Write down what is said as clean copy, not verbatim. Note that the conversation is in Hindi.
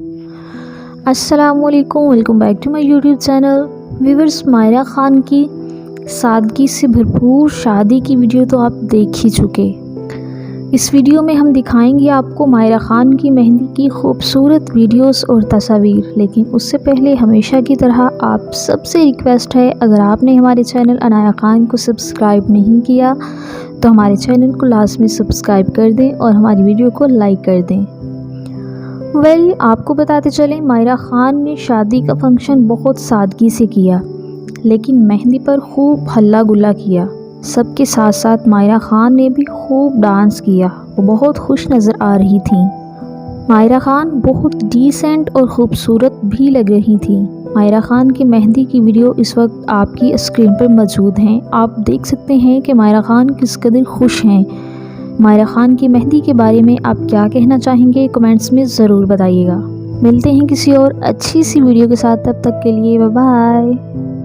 अस्सलामुअलैकुम, welcome back to my YouTube channel. Viewers, Myra Khan की सादगी से भरपूर शादी की वीडियो तो आप देख ही चुके। इस वीडियो में हम दिखाएंगे आपको मायरा ख़ान की मेहंदी की खूबसूरत वीडियोस और तस्वीर। लेकिन उससे पहले हमेशा की तरह आप सबसे रिक्वेस्ट है, अगर आपने हमारे चैनल अनाया ख़ान को सब्सक्राइब नहीं किया तो हमारे चैनल को लाजमी सब्सक्राइब कर दें और हमारी वीडियो को लाइक कर दें। आपको बताते चलें, मायरा ख़ान ने शादी का फंक्शन बहुत सादगी से किया, लेकिन मेहंदी पर खूब हल्ला गुल्ला किया। सबके साथ साथ मायरा ख़ान ने भी खूब डांस किया। वो बहुत खुश नज़र आ रही थी। मायरा ख़ान बहुत डिसेंट और ख़ूबसूरत भी लग रही थी। मायरा ख़ान की मेहंदी की वीडियो इस वक्त आपकी स्क्रीन पर मौजूद हैं। आप देख सकते हैं कि मायरा ख़ान किस कदर खुश हैं। मायरा ख़ान की मेहंदी के बारे में आप क्या कहना चाहेंगे, कमेंट्स में ज़रूर बताइएगा। मिलते हैं किसी और अच्छी सी वीडियो के साथ, तब तक के लिए बाय बाय।